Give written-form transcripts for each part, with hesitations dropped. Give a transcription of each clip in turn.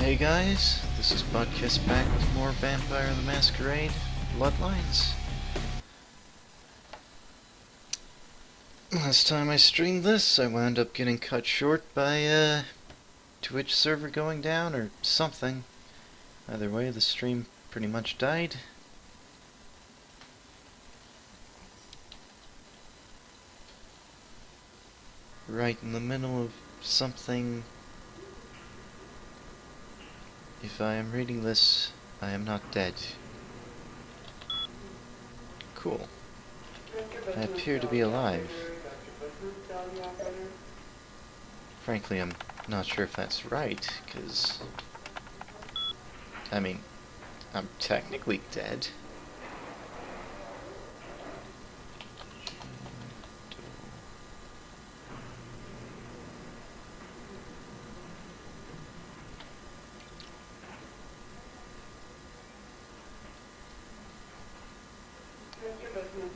Hey guys, this is Buttkiss back with more Vampire the Masquerade Bloodlines. Last time I streamed this, I wound up getting cut short by a Twitch server going down or something. Either way, the stream pretty much died. Right in the middle of something. If I am reading this, I am not dead. Cool. I appear to be alive. Frankly, I'm not sure if that's right, because... I mean, I'm technically dead.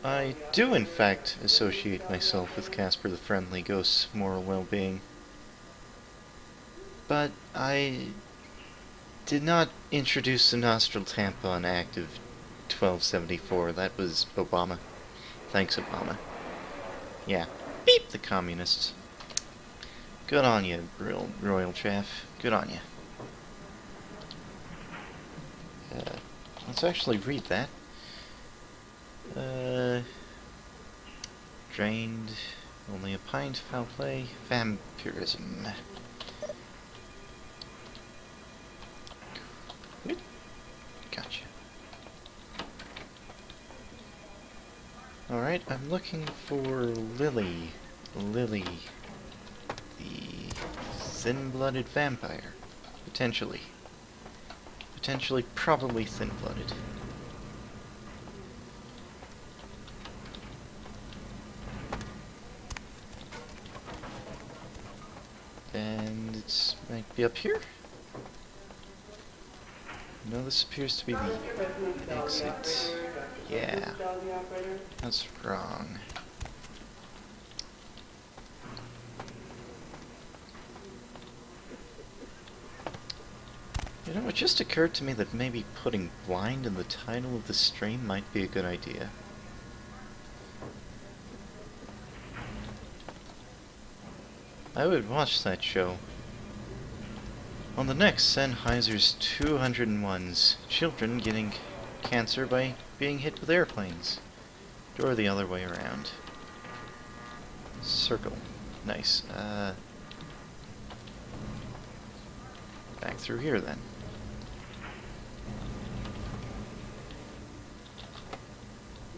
I do, in fact, associate myself with Casper the Friendly Ghost's moral well-being. But I did not introduce the nostril tampon Act of 1274. That was Obama. Thanks, Obama. Yeah. Beep the communists. Good on you, Royalchaff. Good on you. Let's actually read that. Drained. Only a pint. Foul play. Vampirism. Gotcha. Alright, I'm looking for Lily. Lily. The thin-blooded vampire. Potentially. Potentially, probably thin-blooded. And it might be up here? No, this appears to be the exit. Yeah. That's wrong. You know, it just occurred to me that maybe putting blind in the title of the stream might be a good idea. I would watch that show. On the next, Sennheiser's 201s. Children getting cancer by being hit with airplanes. Or the other way around. Circle. Nice. Back through here then.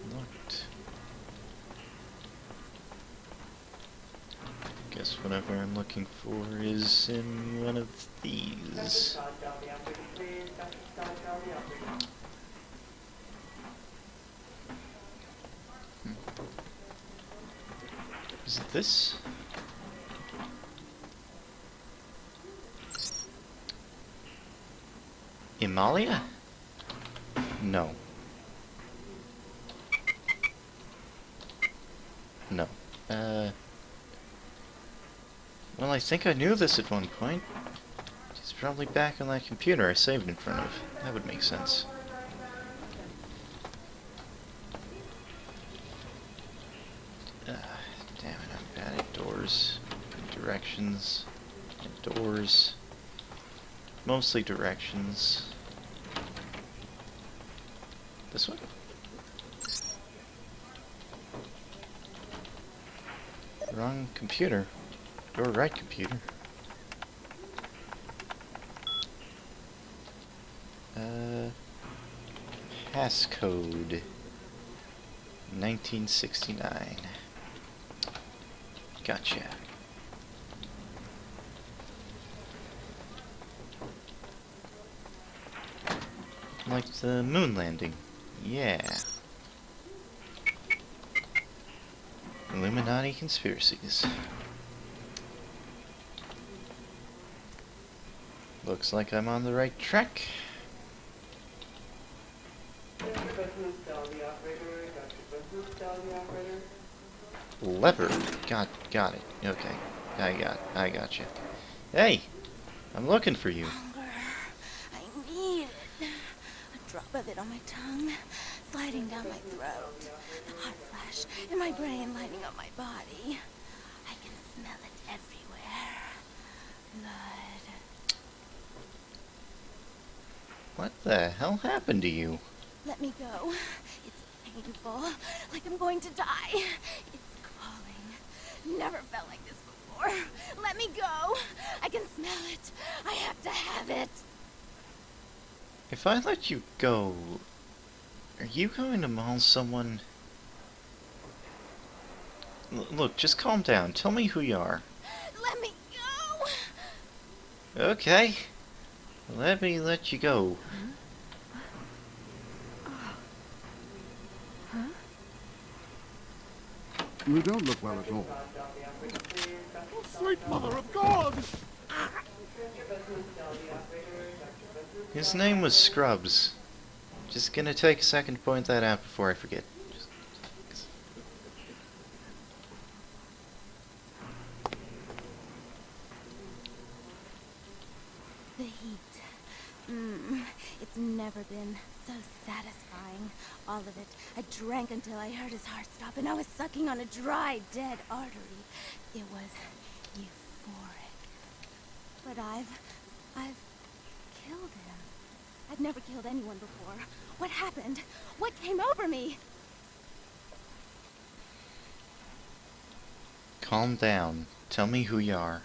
Looked. Guess whatever I'm looking for is in one of these. Is it this? Himalaya? No. No. Well, I think I knew this at one point. It's probably back on that computer I saved in front of. That would make sense. Damn it, I'm bad at doors. Directions. And doors. Mostly directions. This one? Wrong computer. Your right computer. Passcode 1969. Gotcha. Like the moon landing. Yeah. Illuminati conspiracies. Looks like I'm on the right track. Lever. Got it. Okay. I got you. Hey! I'm looking for you. of it on my tongue, sliding down my throat. The hot flash in my brain lighting up my body. I can smell it everywhere. Blood. What the hell happened to you? Let me go. It's painful, like I'm going to die. It's calling. Never felt like this before. Let me go. I can smell it. I have to have it. If I let you go, are you going to maul someone? Look, just calm down. Tell me who you are. Let me go. Okay. Let me let you go. You don't look well at all. Oh, sweet mother of God! His name was Scrubs. Just gonna take a second to point that out before I forget. The heat. It's never been so satisfying. All of it. I drank until I heard his heart stop, and I was sucking on a dry, dead artery. It was euphoric. But I've killed him. I've never killed anyone before. What happened? What came over me? Calm down. Tell me who you are.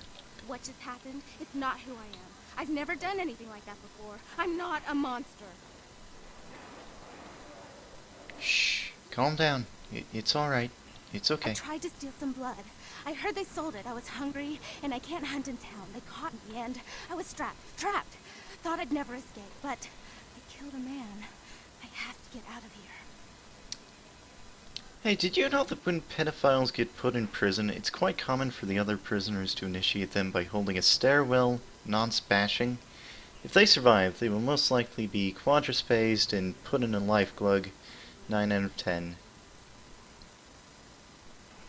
What just happened? It's not who I am. I've never done anything like that before. I'm not a monster. Shh. Calm down. It's alright. It's okay. I tried to steal some blood. I heard they sold it. I was hungry, and I can't hunt in town. They caught me, and I was trapped. Thought I'd never escape, but I killed a man. I have to get out of here. Hey, did you know that when pedophiles get put in prison, it's quite common for the other prisoners to initiate them by holding a stairwell non-spashing? If they survive, they will most likely be quadrispaced and put in a life glug. 9 out of 10.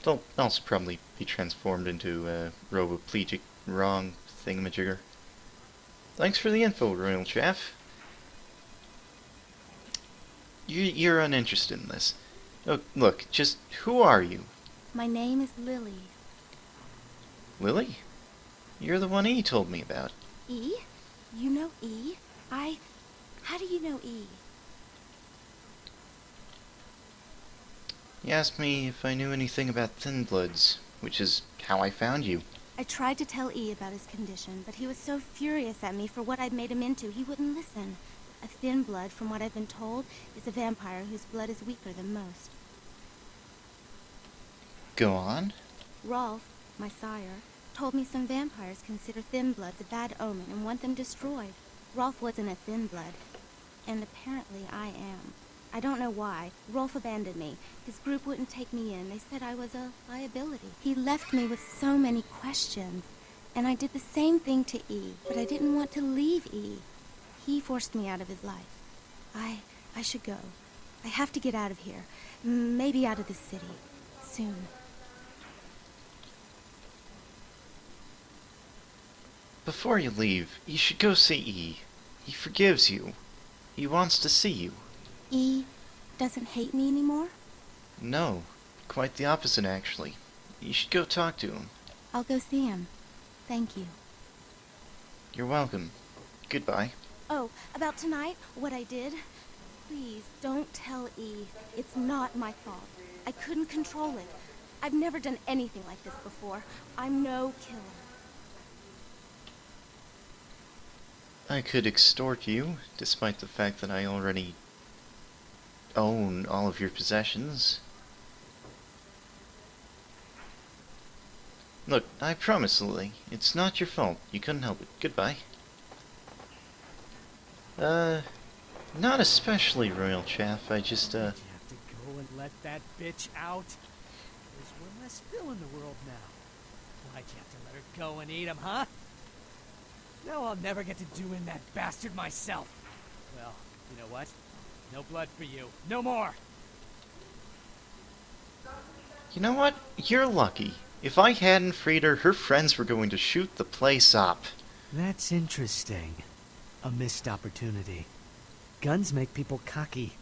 They'll also probably be transformed into a roboplegic wrong thingamajigger. Thanks for the info, Royalchaff. You're uninterested in this. Oh, look, just who are you? My name is Lily. Lily? You're the one E told me about. E? You know E? How do you know E? He asked me if I knew anything about Thin Bloods, which is how I found you. I tried to tell E about his condition, but he was so furious at me for what I'd made him into, he wouldn't listen. A thin blood, from what I've been told, is a vampire whose blood is weaker than most. Go on. Rolf, my sire, told me some vampires consider thin bloods a bad omen and want them destroyed. Rolf wasn't a thin blood, and apparently I am. I don't know why. Rolf abandoned me. His group wouldn't take me in. They said I was a liability. He left me with so many questions, and I did the same thing to E, but I didn't want to leave E. He forced me out of his life. I should go. I have to get out of here. Maybe out of the city. Soon. Before you leave, you should go see E. He forgives you. He wants to see you. E doesn't hate me anymore? No, quite the opposite, actually. You should go talk to him. I'll go see him. Thank you. You're welcome. Goodbye. Oh, about tonight, what I did? Please, don't tell E. It's not my fault. I couldn't control it. I've never done anything like this before. I'm no killer. I could extort you, despite the fact that I already own all of your possessions. Look, I promise, Lily, it's not your fault. You couldn't help it. Goodbye. Not especially, Royalchaff. I just, You have to go and let that bitch out? There's one less Phil in the world now. Why'd you have to let her go and eat him, huh? Now I'll never get to do in that bastard myself. Well, you know what? No blood for you. No more! You know what? You're lucky. If I hadn't freed her, her friends were going to shoot the place up. That's interesting. A missed opportunity. Guns make people cocky.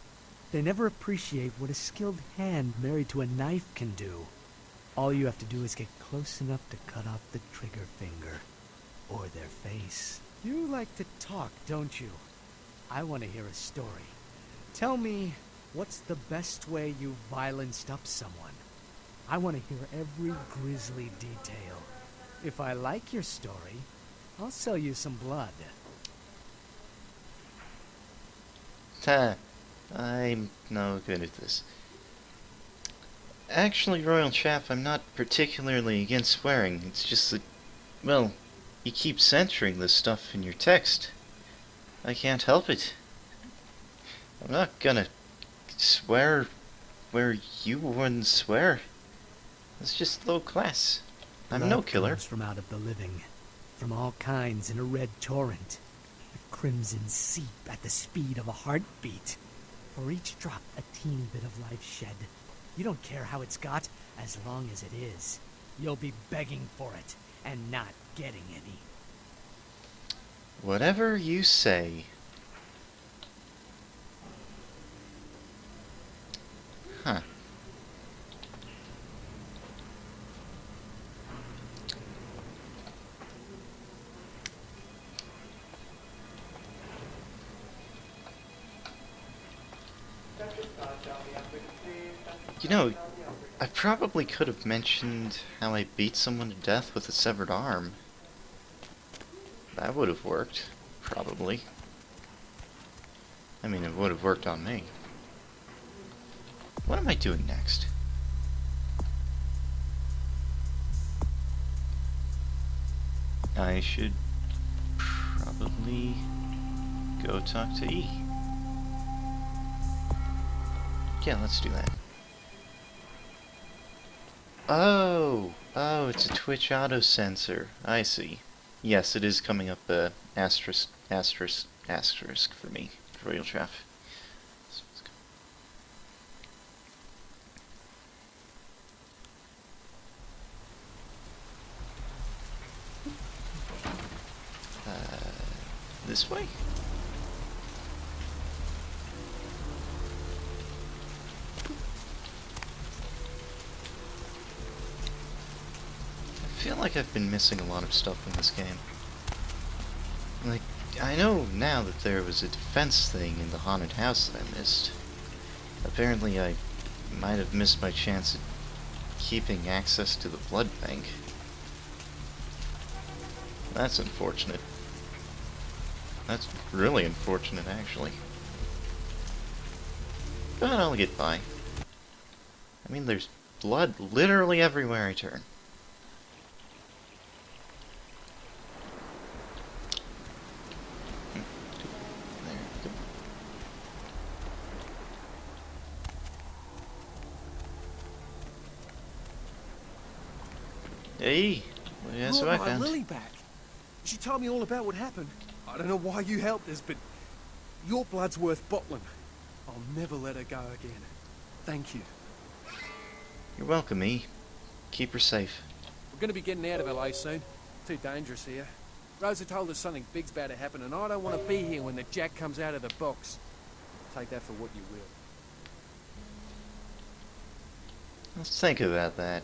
They never appreciate what a skilled hand married to a knife can do. All you have to do is get close enough to cut off the trigger finger. Or their face. You like to talk, don't you? I want to hear a story. Tell me, what's the best way you violenced up someone? I want to hear every grisly detail. If I like your story, I'll sell you some blood. I'm no good at this. Actually, Royalchaff, I'm not particularly against swearing. It's just that, well, you keep censoring this stuff in your text. I can't help it. I'm not gonna swear where you wouldn't swear. It's just low class. I'm no killer. Blood comes from out of the living, from all kinds in a red torrent. The crimson seep at the speed of a heartbeat. For each drop, a teeny bit of life shed. You don't care how it's got, as long as it is. You'll be begging for it, and not getting any. Whatever you say. Huh. You know, I probably could have mentioned how I beat someone to death with a severed arm. That would have worked, probably. I mean, it would have worked on me. What am I doing next? I should probably go talk to E. Yeah, let's do that. Oh, it's a Twitch auto sensor. I see. Yes, it is coming up asterisk for me, Royalchaff. This way? I feel like I've been missing a lot of stuff in this game. Like, I know now that there was a defense thing in the haunted house that I missed. Apparently I might have missed my chance at keeping access to the blood bank. That's unfortunate. That's really unfortunate, actually. But I'll get by. I mean, there's blood literally everywhere I turn. There we go. Hey, well, that's what I found. Lily back. She told me all about what happened. I don't know why you helped us, but your blood's worth bottling. I'll never let her go again. Thank you. You're welcome, E. Keep her safe. We're going to be getting out of LA soon. Too dangerous here. Rosa told us something big's about to happen, and I don't want to be here when the jack comes out of the box. Take that for what you will. Let's think about that.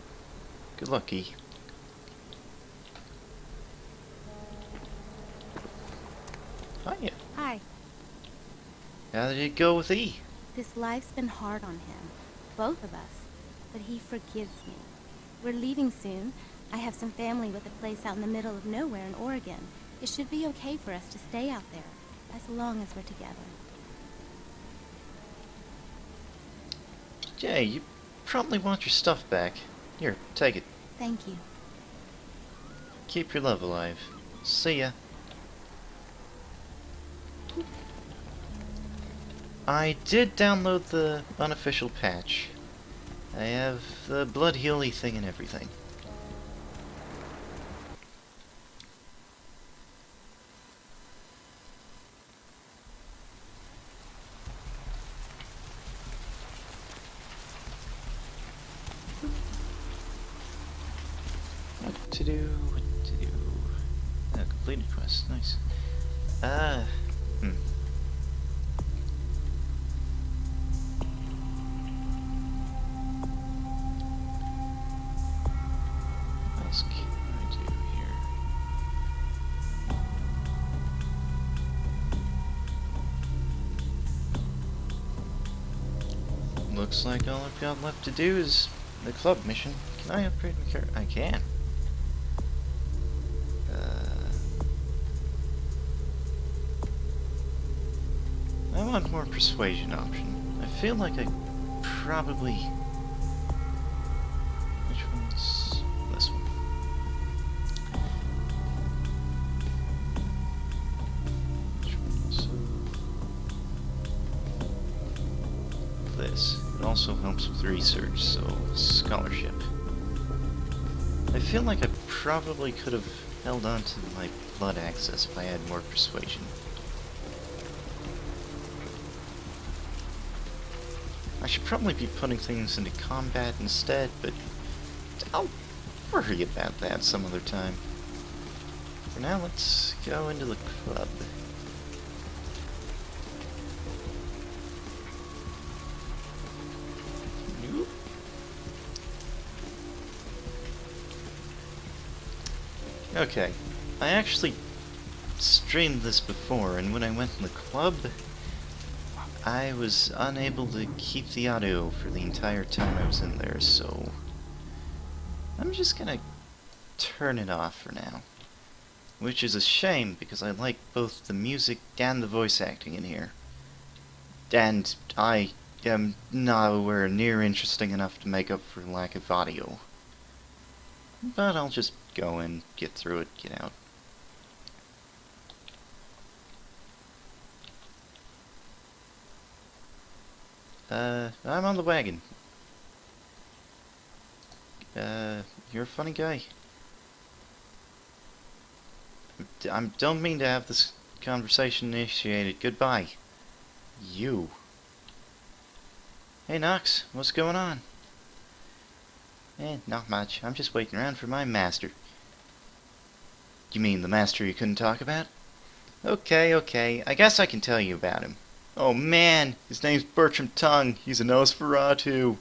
Good luck, E. Hiya. Hi. How did it go with E? This life's been hard on him. Both of us. But he forgives me. We're leaving soon. I have some family with a place out in the middle of nowhere in Oregon. It should be okay for us to stay out there, as long as we're together. Jay, you probably want your stuff back. Here, take it. Thank you. Keep your love alive. See ya. I did download the unofficial patch. I have the blood healy thing and everything. What to do? Completed quest, nice. Looks like all I've got left to do is the club mission. Can I upgrade my character? I can. I want more persuasion option. I feel like I probably... Which one's this one? Which one's this? It also helps with research, so scholarship. I feel like I probably could have held on to my blood access if I had more persuasion. I should probably be putting things into combat instead, but I'll worry about that some other time. For now, let's go into the club. Nope. Okay, I actually streamed this before, and when I went in the club, I was unable to keep the audio for the entire time I was in there, so I'm just gonna turn it off for now. Which is a shame, because I like both the music and the voice acting in here. And I am nowhere near interesting enough to make up for lack of audio. But I'll just go and get through it, get out. I'm on the wagon. You're a funny guy. I don't mean to have this conversation initiated. Goodbye. You. Hey, Knox, what's going on? Not much. I'm just waiting around for my master. You mean the master you couldn't talk about? Okay. I guess I can tell you about him. Oh man, his name's Bertram Tongue. He's a Nosferatu.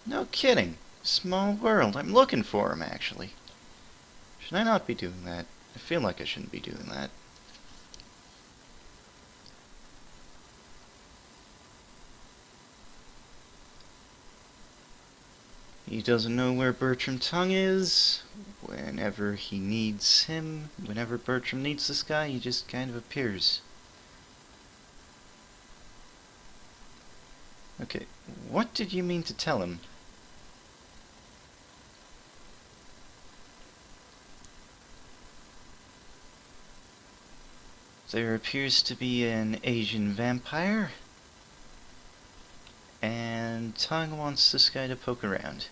No kidding. Small world. I'm looking for him, actually. Should I not be doing that? I feel like I shouldn't be doing that. He doesn't know where Bertram Tongue is. Whenever he needs him, whenever Bertram needs this guy, he just kind of appears. Okay, what did you mean to tell him? There appears to be an Asian vampire, and Tongue wants this guy to poke around.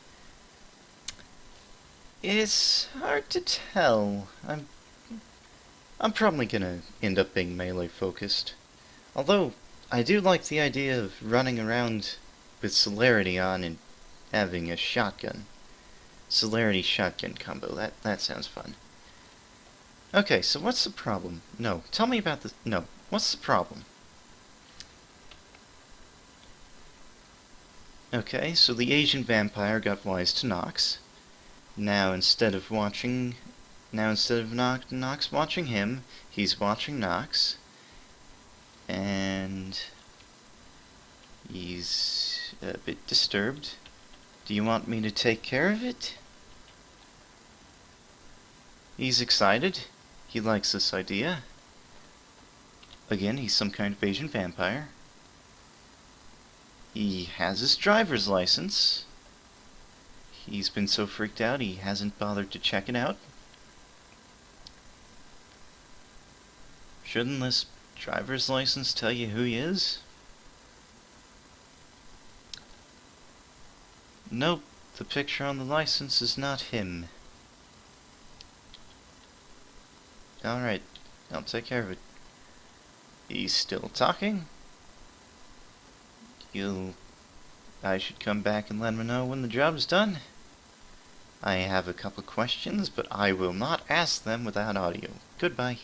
It's hard to tell. I'm probably gonna end up being melee focused. Although, I do like the idea of running around with celerity on and having a shotgun. Celerity shotgun combo. That sounds fun. Okay, so what's the problem? No, tell me about the... No, what's the problem? Okay, so the Asian vampire got wise to Nox. Now instead of Nox watching him, he's watching Nox. And he's a bit disturbed. Do you want me to take care of it? He's excited. He likes this idea. Again, he's some kind of Asian vampire. He has his driver's license. He's been so freaked out he hasn't bothered to check it out. Shouldn't this driver's license tell you who he is? Nope, the picture on the license is not him. Alright, I'll take care of it. He's still talking? I should come back and let him know when the job's done. I have a couple questions, but I will not ask them without audio. Goodbye.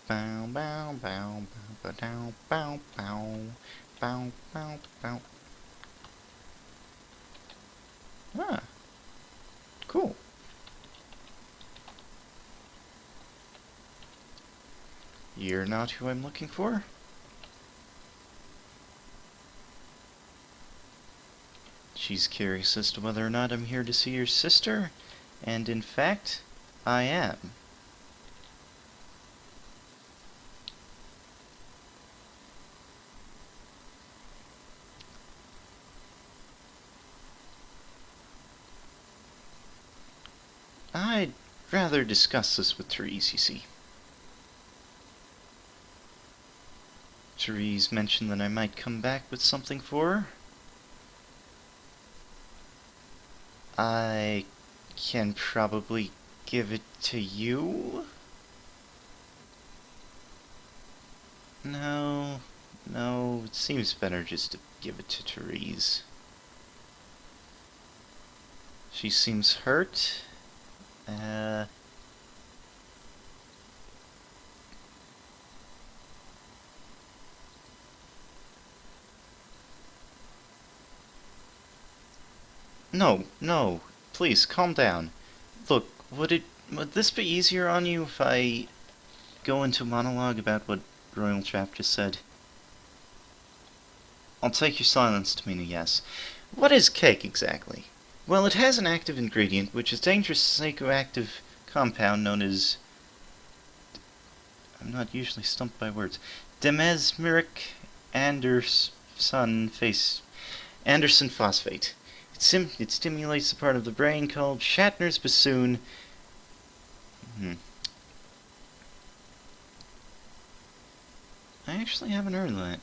Bow bow bow bow bow bow bow bow bow bow. You're not who I'm looking for? She's curious as to whether or not I'm here to see your sister, and in fact, I am. I'd rather discuss this with Therese, you see. Therese mentioned that I might come back with something for her. I can probably give it to you? No, it seems better just to give it to Therese. She seems hurt. No, please, calm down. Look, would this be easier on you if I go into a monologue about what Royalchaff just said? I'll take your silence to mean a yes. What is cake, exactly? Well, it has an active ingredient, which is a dangerous psychoactive compound known as... I'm not usually stumped by words. Demesmeric Anderson phosphate. It stimulates the part of the brain called Shatner's bassoon. I actually haven't heard of that.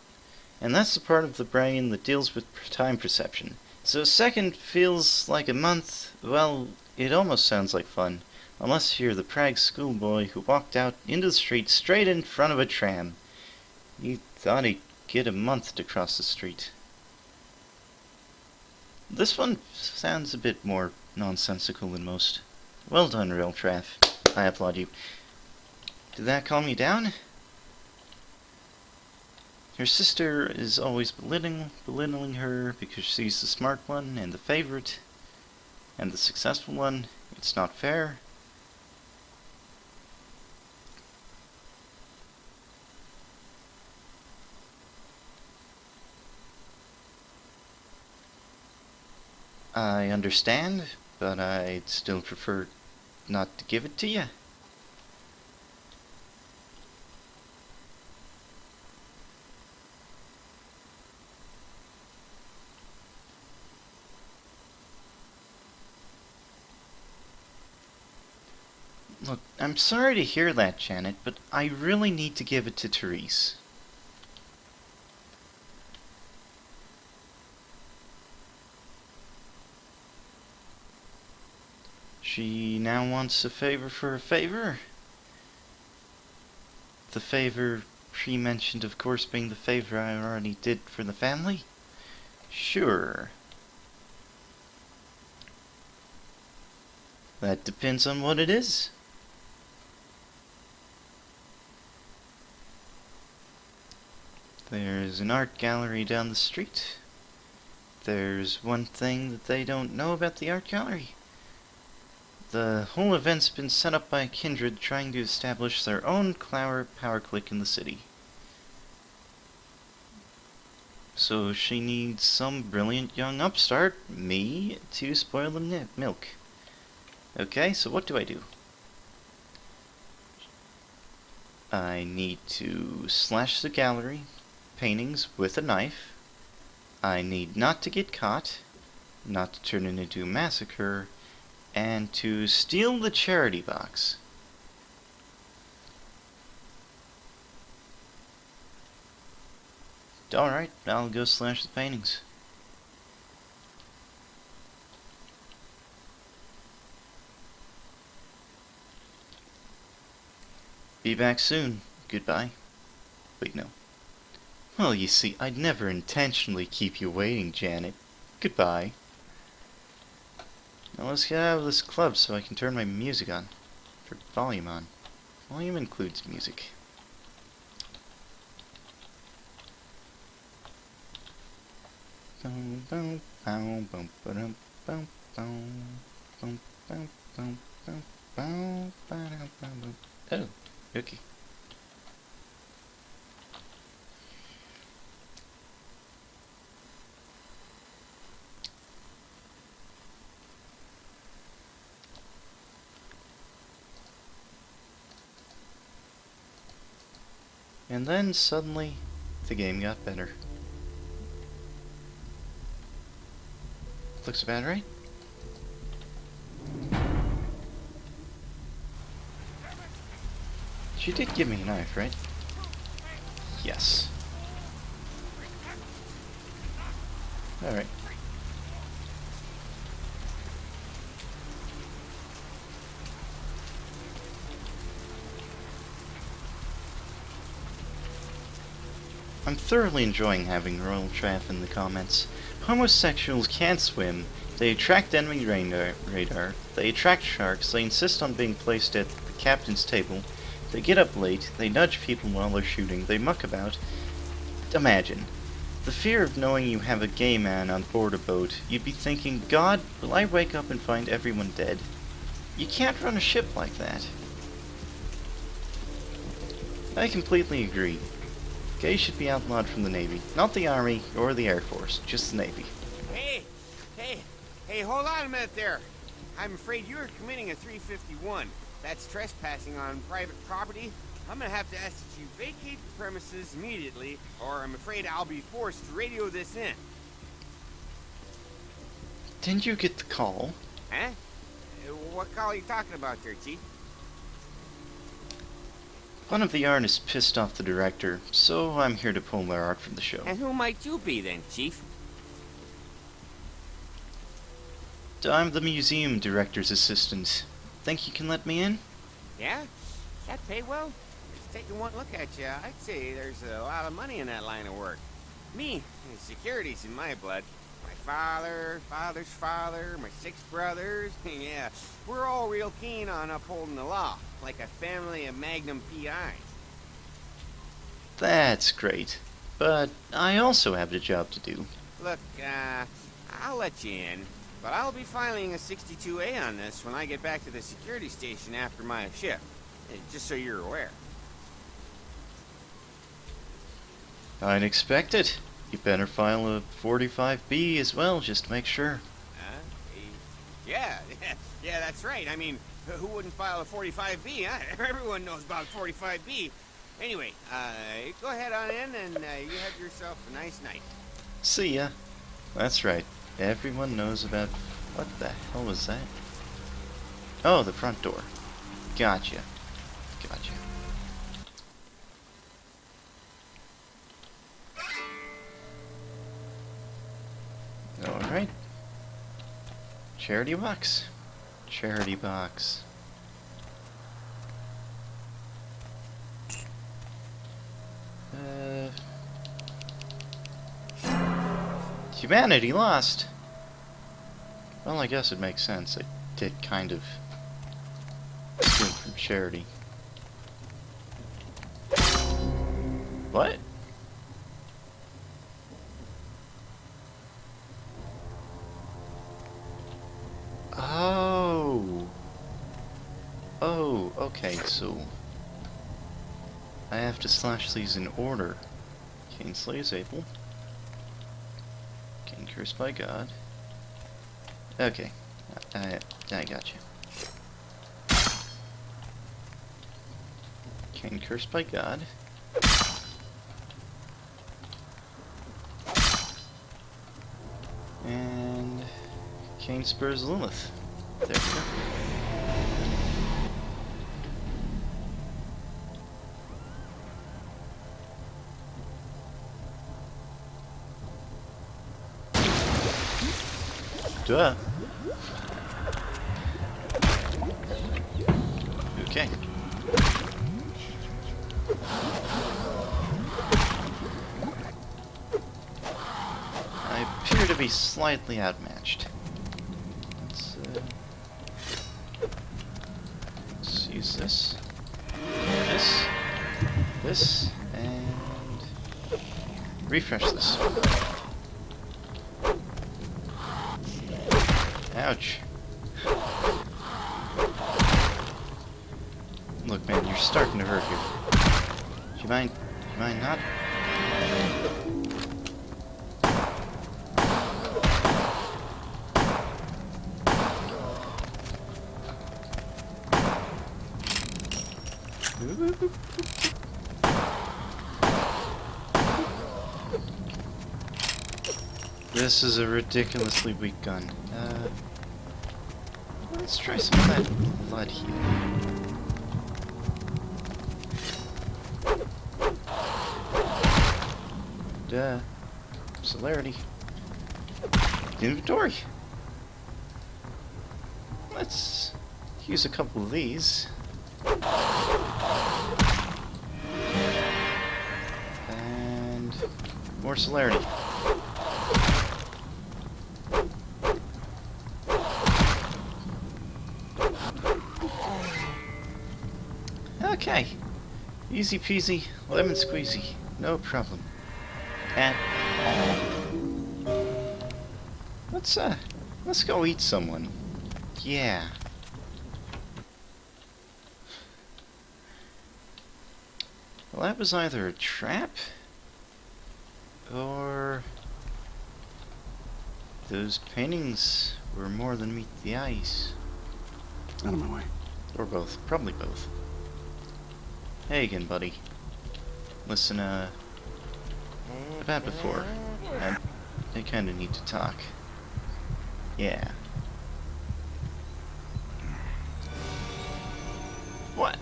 And that's the part of the brain that deals with time perception. So a second feels like a month. Well, it almost sounds like fun. Unless you're the Prague schoolboy who walked out into the street straight in front of a tram. You thought he'd get a month to cross the street. This one sounds a bit more nonsensical than most. Well done, Royalchaff. I applaud you. Did that calm you down? Her sister is always belittling her because she's the smart one and the favorite and the successful one. It's not fair. I understand, but I'd still prefer not to give it to you. Look, I'm sorry to hear that, Janet, but I really need to give it to Therese. She now wants a favor for a favor. The favor she mentioned, of course, being the favor I already did for the family. Sure. That depends on what it is. There's an art gallery down the street. There's one thing that they don't know about the art gallery. The whole event's been set up by a kindred trying to establish their own power clique in the city. So she needs some brilliant young upstart, me, to spoil the milk. Okay, so what do? I need to slash the gallery paintings with a knife. I need not to get caught, not to turn it into a massacre, and to steal the charity box. Alright, I'll go slash the paintings. Be back soon. Goodbye. Wait, no. Well, you see, I'd never intentionally keep you waiting, Janet. Goodbye. Now let's get out of this club so I can turn my music on. Or volume on. Volume includes music. Oh, okay. And then suddenly, the game got better. Looks about right. She did give me a knife, right? Yes. Alright. I'm thoroughly enjoying having Royalchaff in the comments. Homosexuals can't swim, they attract enemy radar, they attract sharks, they insist on being placed at the captain's table, they get up late, they nudge people while they're shooting, they muck about. Imagine. The fear of knowing you have a gay man on board a boat, you'd be thinking, God, will I wake up and find everyone dead? You can't run a ship like that. I completely agree. Gays should be outlawed from the Navy. Not the Army or the Air Force, just the Navy. Hey, hold on a minute there. I'm afraid you're committing a 351. That's trespassing on private property. I'm gonna have to ask that you vacate the premises immediately, or I'm afraid I'll be forced to radio this in. Didn't you get the call? Huh? What call are you talking about there, Chief? One of the artists pissed off the director, so I'm here to pull their art from the show. And who might you be then, Chief? I'm the museum director's assistant. Think you can let me in? Yeah? That pay well? Just taking one look at you, I'd say there's a lot of money in that line of work. Me, security's in my blood. My father's father, my 6 brothers, yeah, we're all real keen on upholding the law, like a family of Magnum PIs. That's great. But I also have a job to do. Look, I'll let you in, but I'll be filing a 62A on this when I get back to the security station after my shift, just so you're aware. I'd expect it. You better file a 45B as well, just to make sure. Yeah, that's right. I mean, who wouldn't file a 45B, huh? Everyone knows about 45B. Anyway, go ahead on in and you have yourself a nice night. See ya. That's right. Everyone knows about... What the hell was that? Oh, the front door. Gotcha. Alright. Charity box. Charity box. Humanity lost. Well, I guess it makes sense. I did kind of steal from charity. What? Oh, okay, so I have to slash these in order. Cain slays Abel. Cain cursed by God. Okay, I got you. Cain cursed by God. And Cain spurs Lilith. There we go. Duh. Okay. I appear to be slightly outmatched. Let's use this, this, and refresh this. Ouch. Look, man, you're starting to hurt here. Do you mind not? This is a ridiculously weak gun. Let's try some of that blood here. Celerity. Inventory. Let's use a couple of these. And more celerity. Okay. Easy peasy, lemon squeezy. No problem. At all. Let's go eat someone. Yeah. Well, that was either a trap, or those paintings were more than meet the eyes. Out of my way. Or both. Probably both. Hey again, buddy. Listen, about before. I kinda need to talk. Yeah. What?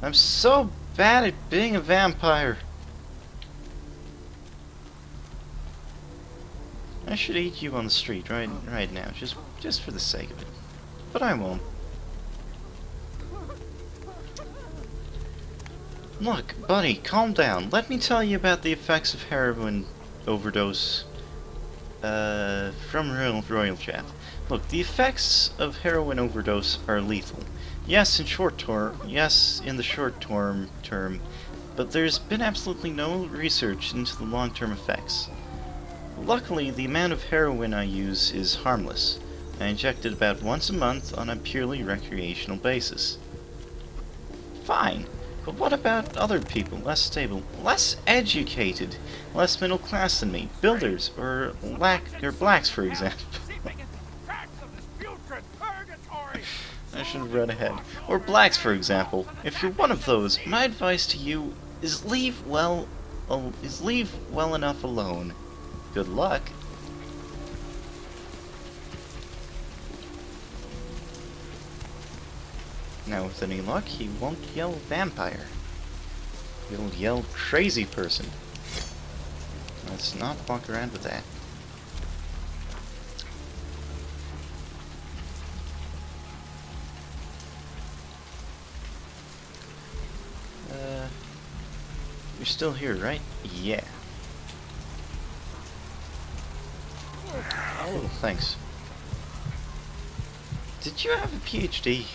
I'm so bad at being a vampire. I should eat you on the street right now, just for the sake of it. But I won't. Look, buddy, calm down. Let me tell you about the effects of heroin overdose from Royalchaff. Look, the effects of heroin overdose are lethal. Yes, in the short term, but there's been absolutely no research into the long-term effects. Luckily, the amount of heroin I use is harmless. I inject it about once a month on a purely recreational basis. Fine. But what about other people, less stable, less educated, less middle class than me, builders, or blacks, for example? I should have read ahead. Or blacks, for example. If you're one of those, my advice to you is leave well enough alone. Good luck. Now, with any luck, he won't yell vampire. He'll yell crazy person. Let's not walk around with that. You're still here, right? Yeah. Oh, thanks. Did you have a PhD?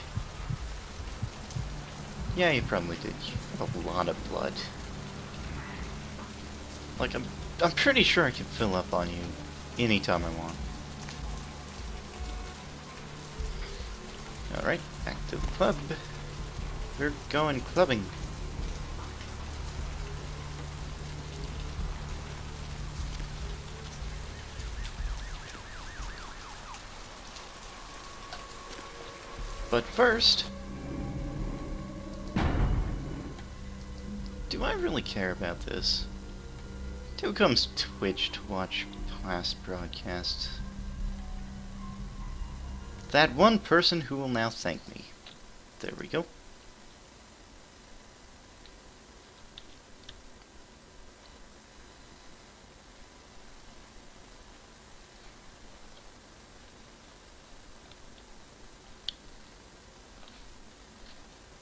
Yeah, you probably did. You have a lot of blood. Like, I'm pretty sure I can fill up on you anytime I want. Alright, back to the club. We're going clubbing. But first, do I really care about this? Who comes to Twitch to watch past broadcasts? That one person who will now thank me. There we go.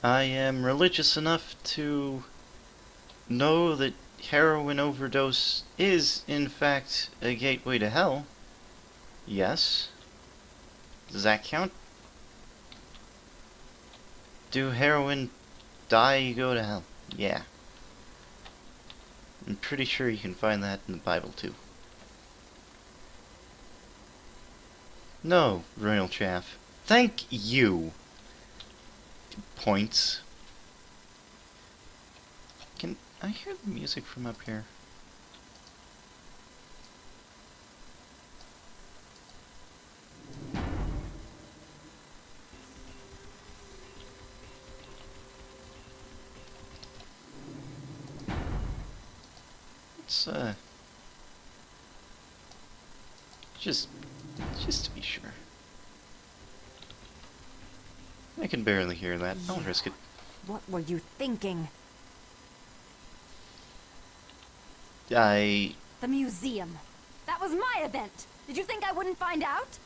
I am religious enough to know that heroin overdose is, in fact, a gateway to hell. Yes. Does that count? Do heroin die, you go to hell? Yeah. I'm pretty sure you can find that in the Bible, too. No, Royalchaff. Thank you. Points. Can I hear the music from up here? Just to be sure. I can barely hear that. I'll risk it. What were you thinking? I... The museum. That was my event. Did you think I wouldn't find out?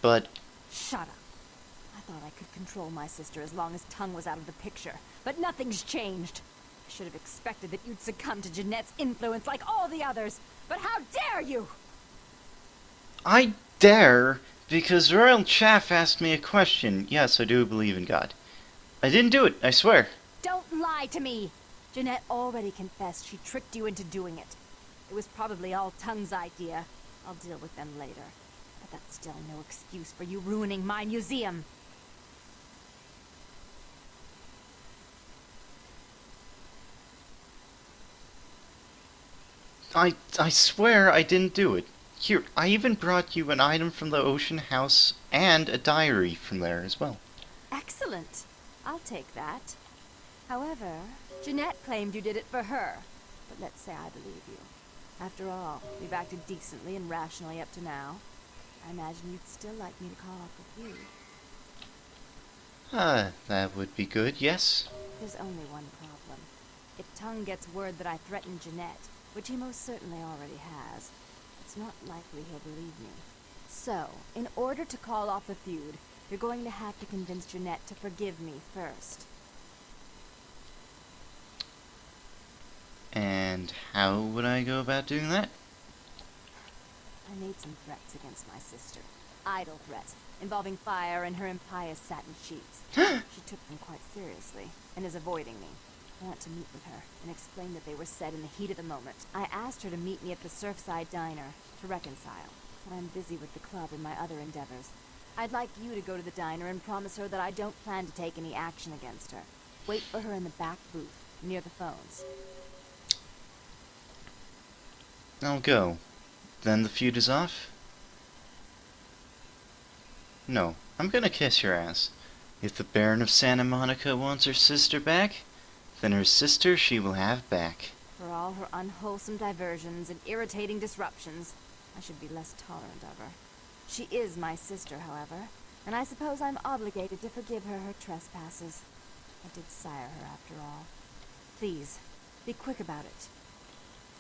But... Shut up. I thought I could control my sister as long as Tongue was out of the picture. But nothing's changed. I should have expected that you'd succumb to Jeanette's influence like all the others. But how dare you! I dare, because Royalchaff asked me a question. Yes, I do believe in God. I didn't do it, I swear. Don't lie to me! Jeanette already confessed she tricked you into doing it. It was probably all Tongue's idea. I'll deal with them later. But that's still no excuse for you ruining my museum. I swear I didn't do it. Here, I even brought you an item from the Ocean House and a diary from there as well. Excellent. I'll take that. However, Jeanette claimed you did it for her. But let's say I believe you. After all, you've acted decently and rationally up to now. I imagine you'd still like me to call off the feud. That would be good, yes. There's only one problem. If Tongue gets word that I threatened Jeanette, which he most certainly already has, it's not likely he'll believe me. So, in order to call off the feud, you're going to have to convince Jeanette to forgive me first. And how would I go about doing that? I made some threats against my sister. Idle threats, involving fire and her impious satin sheets. She took them quite seriously, and is avoiding me. I want to meet with her, and explain that they were said in the heat of the moment. I asked her to meet me at the Surfside Diner, to reconcile, but I'm busy with the club and my other endeavors. I'd like you to go to the diner and promise her that I don't plan to take any action against her. Wait for her in the back booth, near the phones. I'll go. Then the feud is off? No, I'm gonna kiss your ass. If the Baron of Santa Monica wants her sister back, then her sister she will have back. For all her unwholesome diversions and irritating disruptions, I should be less tolerant of her. She is my sister, however, and I suppose I'm obligated to forgive her her trespasses. I did sire her after all. Please, be quick about it.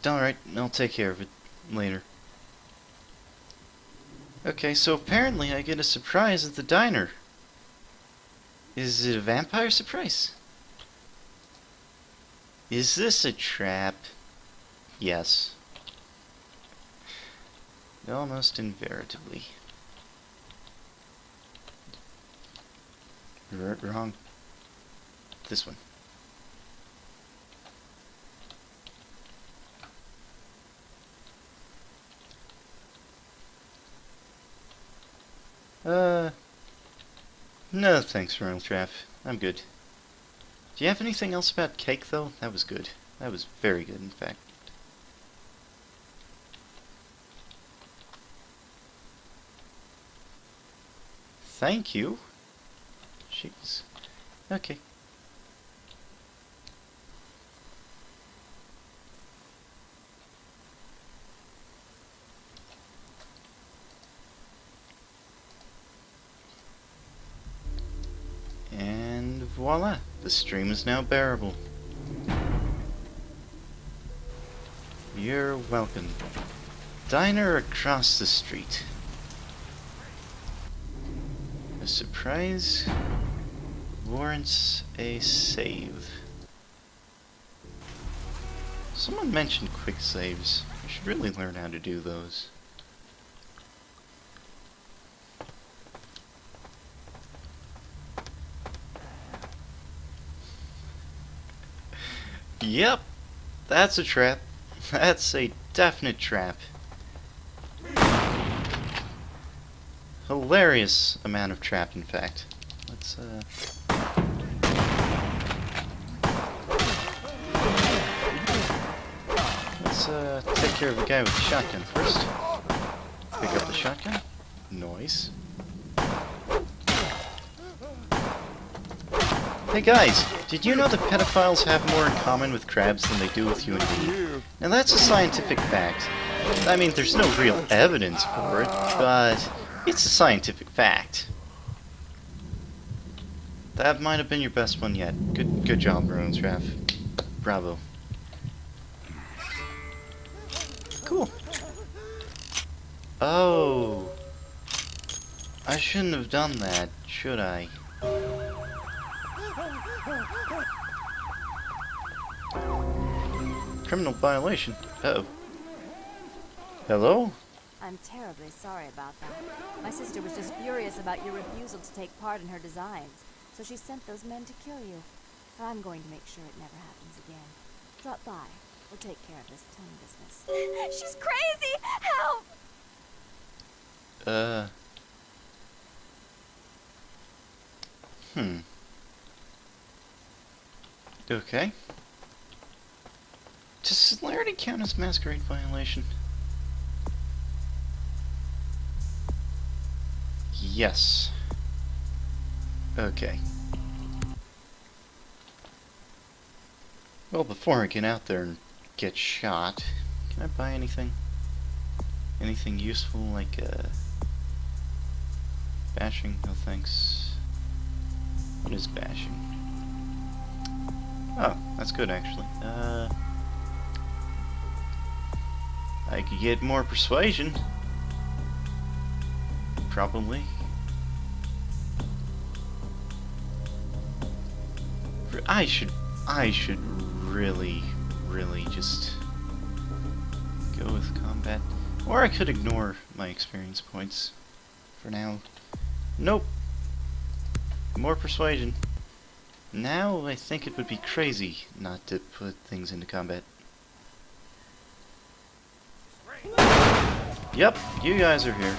Alright, I'll take care of it later. Okay, so apparently I get a surprise at the diner. Is it a vampire surprise? Is this a trap? Yes. Almost invariably. Wrong. This one. No thanks, Royalchaff. I'm good. Do you have anything else about cake, though? That was good. That was very good, in fact. Thank you. Jeez. Okay. And voila, the stream is now bearable. You're welcome. Diner across the street. A surprise warrants a save. Someone mentioned quick saves. I should really learn how to do those. Yep, that's a trap. That's a definite trap. Hilarious amount of trap, in fact. Let's, take care of the guy with the shotgun first. Pick up the shotgun. Nice. Hey guys, did you know that pedophiles have more in common with crabs than they do with human beings? Now that's a scientific fact. I mean, there's no real evidence for it, but it's a scientific fact. That might have been your best one yet. Good job, Royalchaff. Bravo. Cool. Oh. I shouldn't have done that, should I? Criminal violation. Uh-oh. Hello? I'm terribly sorry about that. My sister was just furious about your refusal to take part in her designs, so she sent those men to kill you. But I'm going to make sure it never happens again. Drop by. We'll take care of this tongue business. She's crazy! Help! Okay. Does similarity count as Masquerade violation? Yes. Okay. Well, before I get out there and get shot, can I buy anything? Anything useful, like, bashing? No thanks. What is bashing? Oh, that's good, actually. I could get more persuasion. Probably. I should really just go with combat. Or I could ignore my experience points for now. Nope. More persuasion. Now I think it would be crazy not to put things into combat. Yep, you guys are here.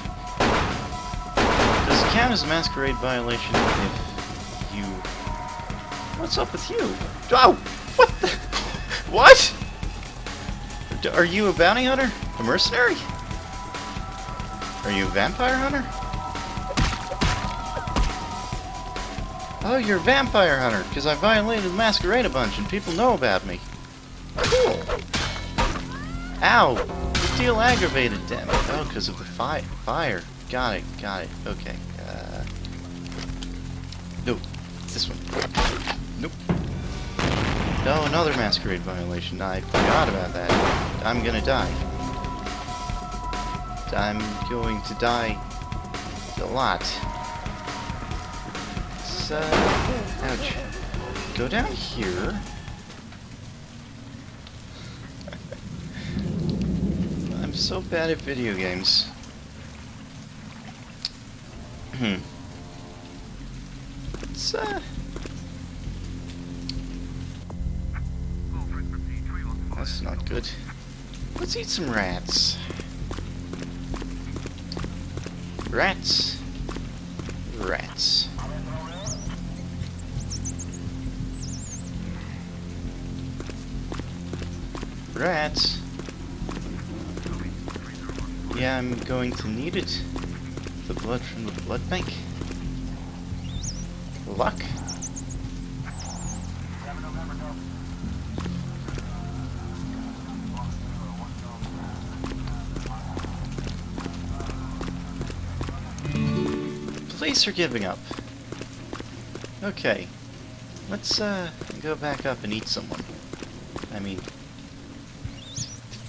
Does it count as a Masquerade violation if you... What's up with you? Oh! What the... What? Are you a bounty hunter? A mercenary? Are you a vampire hunter? Oh, you're a vampire hunter, because I violated Masquerade a bunch and people know about me. Cool. Ow! The deal aggravated damage. Oh, because of the fire. Got it. Okay. No. This one. Nope. No, another Masquerade violation. I forgot about that. I'm gonna die. I'm going to die a lot. So, ouch. Go down here. I'm so bad at video games. It's, that's not good. Let's eat some rats. Rats. Rats. Rats. Yeah, I'm going to need it. The blood from the blood bank. Luck. Police are giving up. Okay. Let's go back up and eat someone. I mean,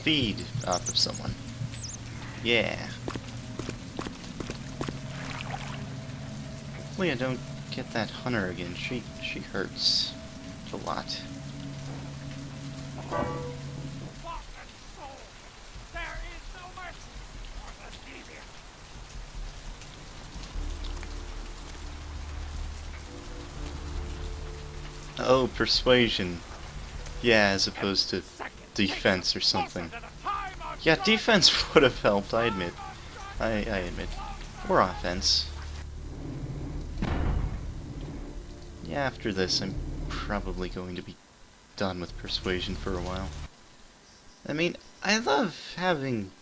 feed off of someone. Yeah. Hopefully I don't get that hunter again. She hurts a lot. Oh, persuasion. Yeah, as opposed to defense or something. Yeah, defense would have helped, I admit. I admit. Or offense. Yeah, after this, I'm probably going to be done with persuasion for a while. I mean, I love having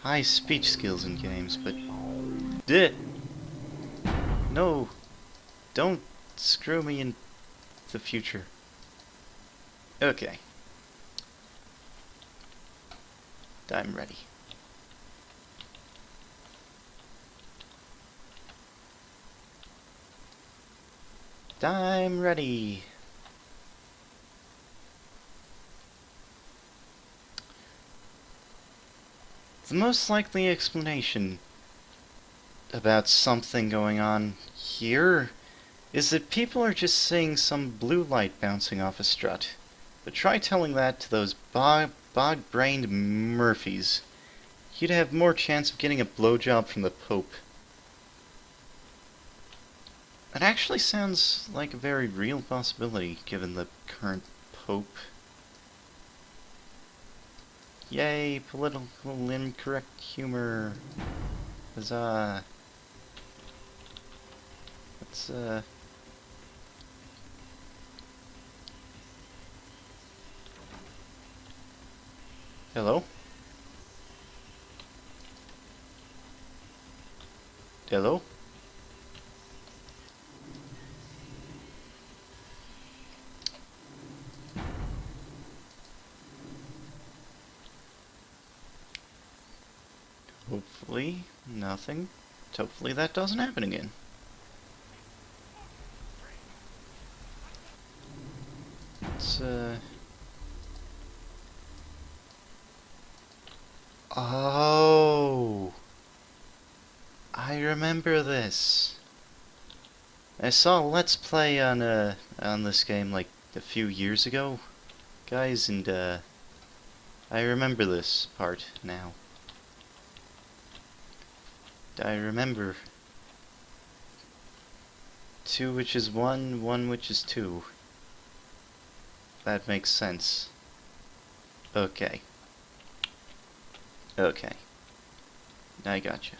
high speech skills in games, but... No! Don't screw me in the future. Okay. I'm ready. I'm ready. The most likely explanation about something going on here is that people are just seeing some blue light bouncing off a strut. But try telling that to those bog-brained Murphys. You'd have more chance of getting a blowjob from the Pope. That actually sounds like a very real possibility, given the current Pope. Yay, political incorrect humor. Huzzah. Let's, Hello? Hello? Hopefully, nothing. Hopefully that doesn't happen again. It's, Oh! I remember this. I saw a Let's Play on this game like a few years ago, guys, and I remember this part now. I remember 2 which is 1, 1 which is 2. That makes sense. Okay. Okay. I gotcha.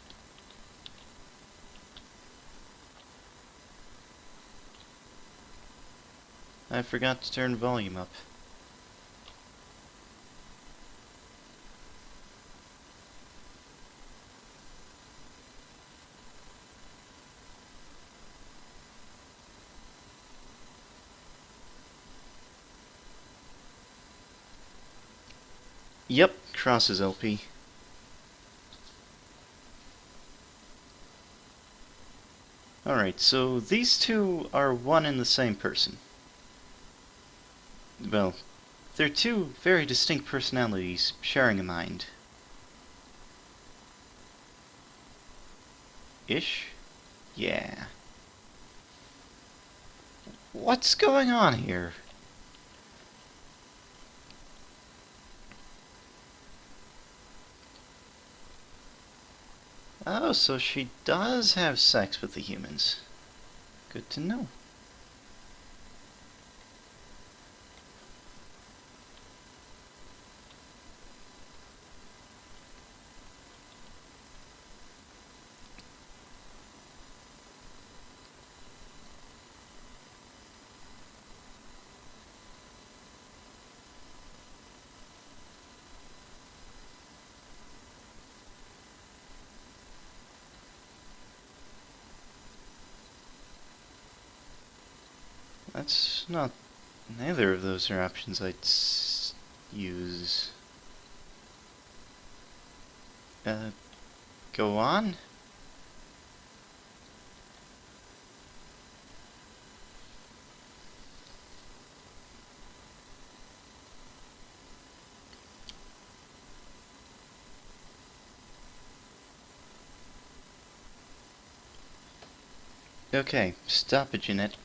I forgot to turn volume up. Yep, crosses LP. Alright, so these two are one and the same person. Well, they're two very distinct personalities sharing a mind. Ish? Yeah. What's going on here? Oh, so she does have sex with the humans. Good to know. That's not... Neither of those are options I'd use. Go on? Okay, stop it, Jeanette.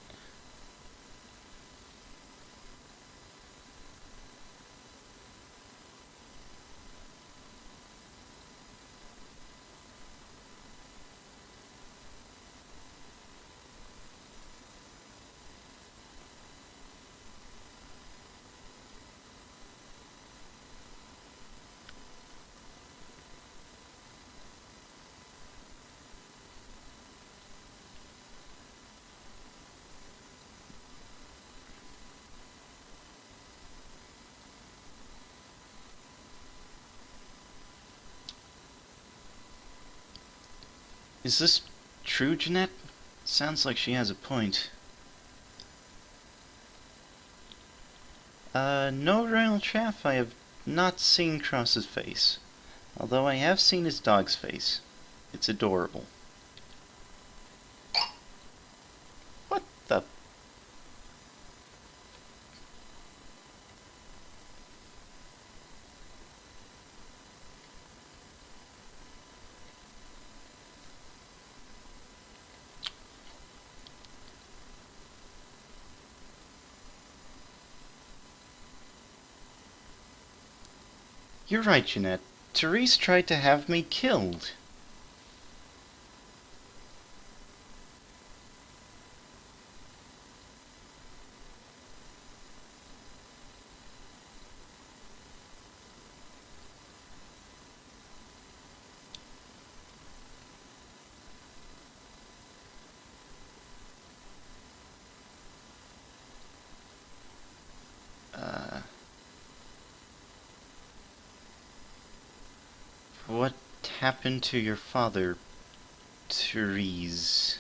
Is this true, Jeanette? Sounds like she has a point. No Royalchaff, I have not seen Cross's face. Although I have seen his dog's face. It's adorable. What the... You're right, Jeanette. Therese tried to have me killed. What happened to your father, Therese?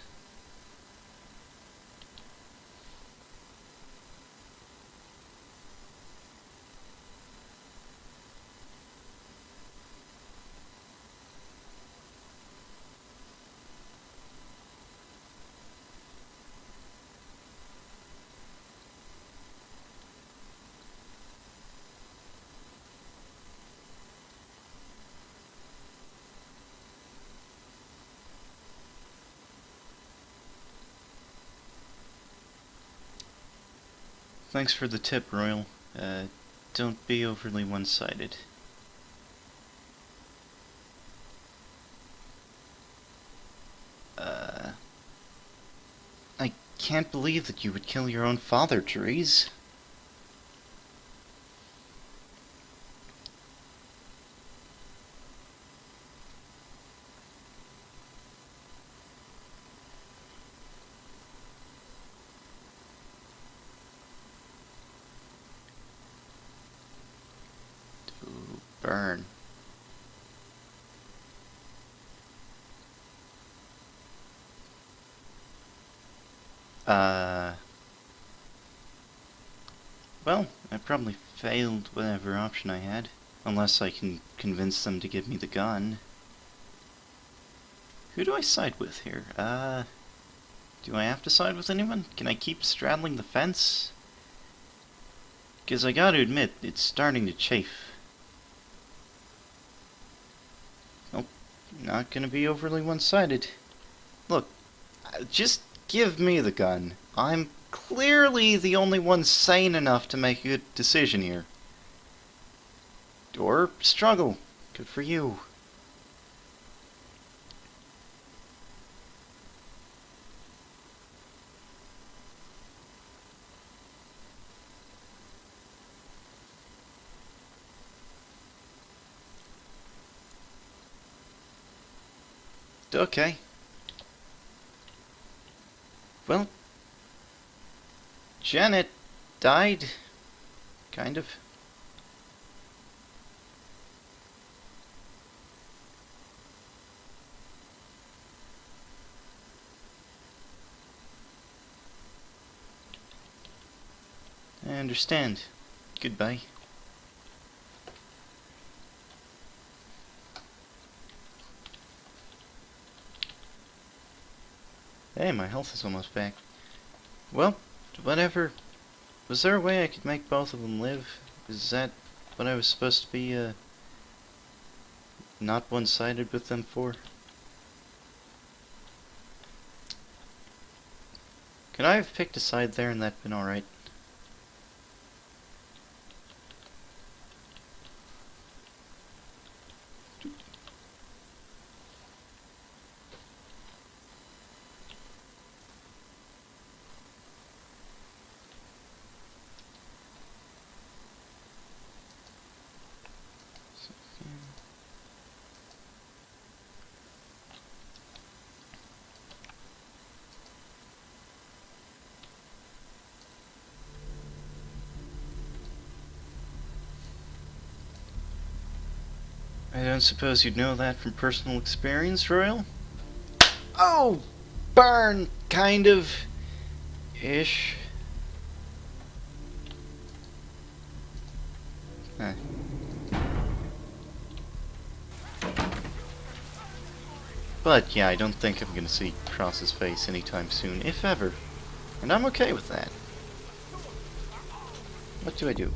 Thanks for the tip, Royal. Don't be overly one-sided. I can't believe that you would kill your own father, Therese. To burn. Well, I probably failed whatever option I had. Unless I can convince them to give me the gun. Who do I side with here? Do I have to side with anyone? Can I keep straddling the fence? Because I gotta admit, it's starting to chafe. Nope, not gonna be overly one-sided. Look, just give me the gun. I'm clearly the only one sane enough to make a good decision here. Or struggle. Good for you. Okay. Well, Janet died, kind of. I understand. Goodbye. Hey, my health is almost back. Well, whatever. Was there a way I could make both of them live? Is that what I was supposed to be, not one-sided with them for? Could I have picked a side there and that been alright? I don't suppose you'd know that from personal experience, Royal? Oh! Burn! Kind of. Ish. Huh. But yeah, I don't think I'm gonna see Cross's face anytime soon, if ever. And I'm okay with that. What do I do?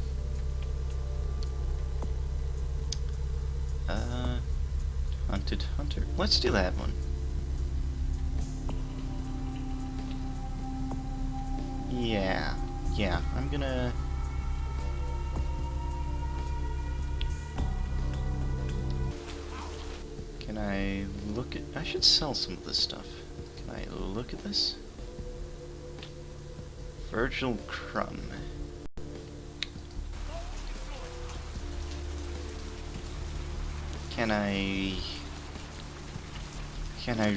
Hunted Hunter. Let's do that one. Yeah, I'm gonna... Can I look at... I should sell some of this stuff. Can I look at this? Virgil Crumb. Can I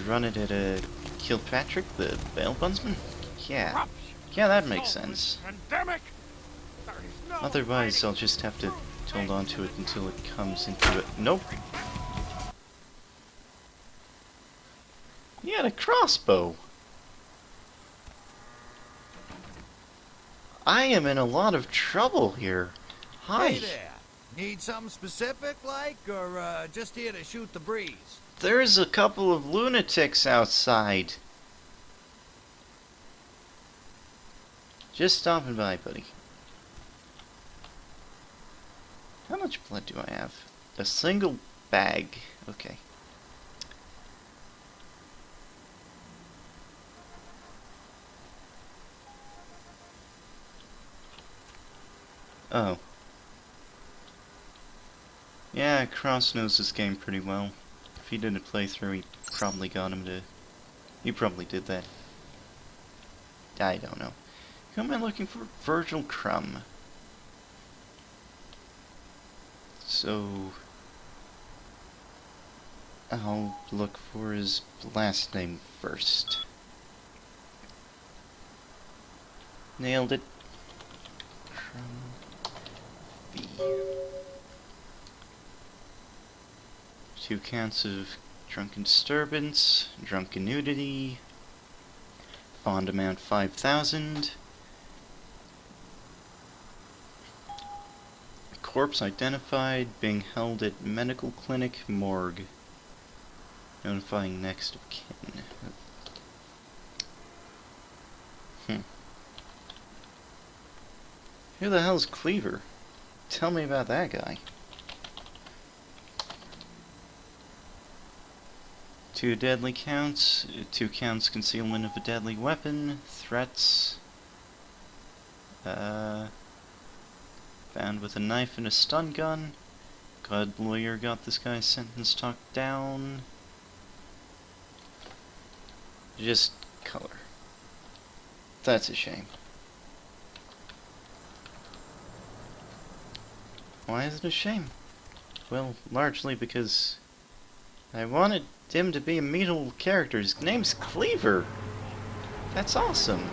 run it at a Kilpatrick, the bail bondsman? Yeah. Yeah, that makes sense. Otherwise, I'll just have to hold on to it until it comes into it. Nope. He had a crossbow. I am in a lot of trouble here. Hi. Hey there. Need something specific, like, or just here to shoot the breeze? There's a couple of lunatics outside. Just stopping by, buddy. How much blood do I have? A single bag. Okay. Oh. Yeah, Cross knows this game pretty well. If he did a playthrough, he probably got him to... He probably did that. I don't know. Who am I looking for? Virgil Crumb. So... I'll look for his last name first. Nailed it. Crumb. B. 2 counts of drunken disturbance, drunken nudity, bond amount 5,000, corpse identified, being held at medical clinic morgue, notifying next of kin. Who the hell's Cleaver? Tell me about that guy. 2 deadly counts, 2 counts concealment of a deadly weapon, threats, found with a knife and a stun gun, God lawyer got this guy's sentence talked down, just color. That's a shame. Why is it a shame? Well, largely because I wanted him to be a metal character. His name's Cleaver. That's awesome.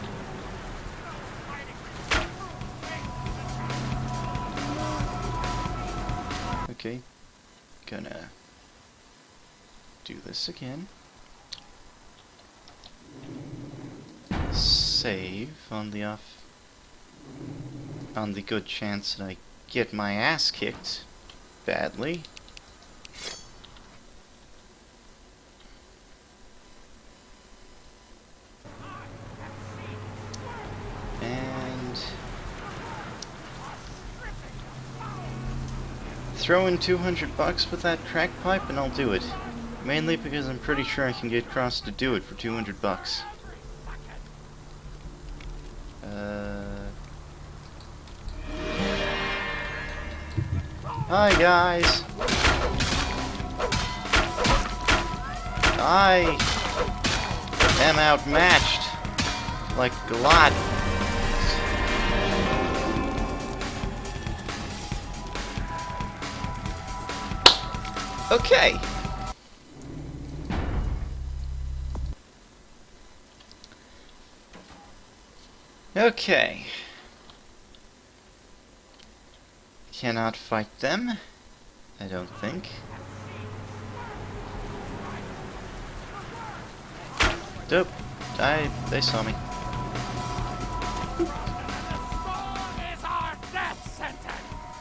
Okay, gonna do this again. Save on the good chance that I get my ass kicked badly. Throw in 200 bucks with that crack pipe and I'll do it. Mainly because I'm pretty sure I can get Cross to do it for 200 bucks. Hi guys! I am outmatched like a lot. Okay. Okay. Cannot fight them, I don't think. Dope. They saw me.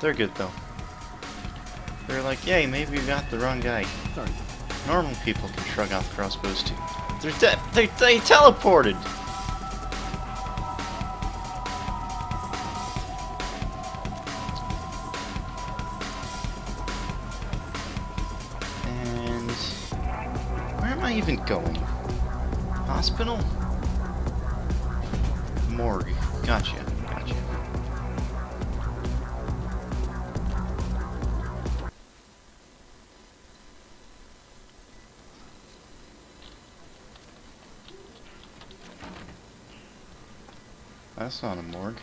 They're good though. They're like, yay, maybe you got the wrong guy. Sorry. Normal people can shrug off crossbows too. They teleported! And where am I even going? Hospital? Morgue. Gotcha. That's not a morgue.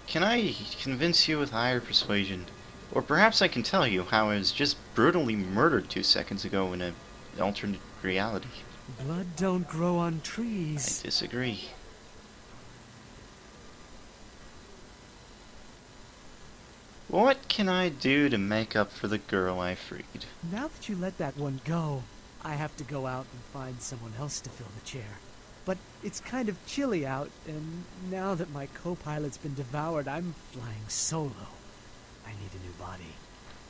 Can I convince you with higher persuasion? Or perhaps I can tell you how I was just brutally murdered 2 seconds ago in an alternate reality. Blood don't grow on I trees. disagree. What can I do to make up for the girl I freed? Now that you let that one go, I have to go out and find someone else to fill the chair. But it's kind of chilly out, and now that my co-pilot's been devoured, I'm flying solo. I need a new body.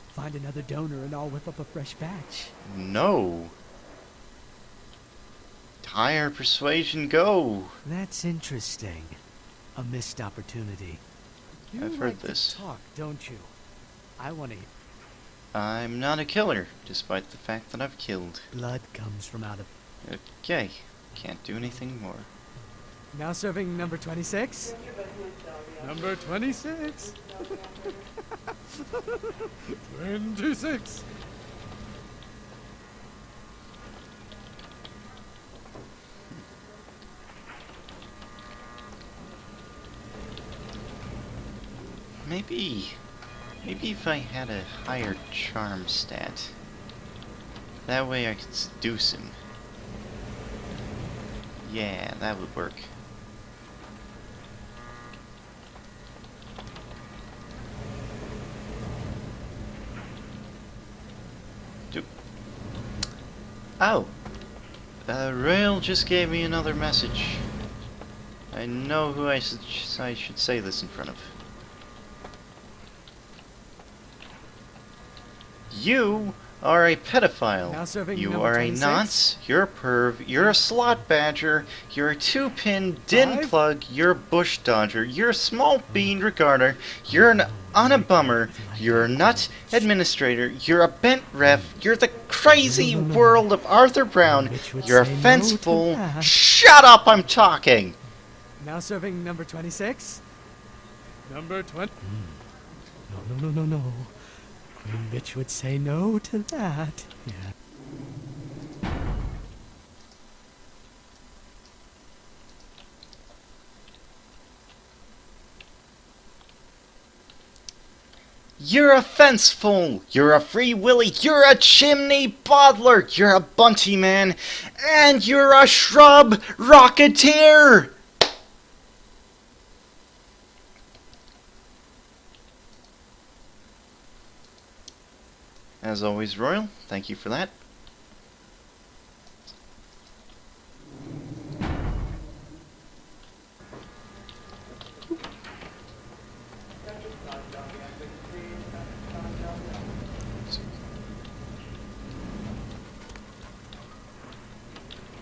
Find another donor and I'll whip up a fresh batch. No. Higher persuasion, go! That's interesting. A missed opportunity. You I've heard like this. to talk, don't you? I want to. I'm not a killer, despite the fact that I've killed. Blood comes from out of. Okay, can't do anything more. Now serving number 26. Number 26. 26. Maybe if I had a higher charm stat, that way I could seduce him. Yeah, that would work. Oh! Rail just gave me another message. I know who I should say this in front of. You are a pedophile. Now serving You number are 26. a nonce. You're a perv. You're a slot badger. You're a two-pin din 5. plug. You're a bush dodger. You're a small bean regarder. You're an on a bummer. You're a nut administrator. You're a bent ref. You're the crazy world of Arthur Brown. Which would You're a say no to fanciful. that. Shut up! I'm talking. Now serving number 26. Number 20. No. Queen bitch would say no to that. Yeah. You're a fenceful, you're a free willy, you're a chimney bottler, you're a bunty man, and you're a shrub rocketeer! As always, Royal, thank you for that.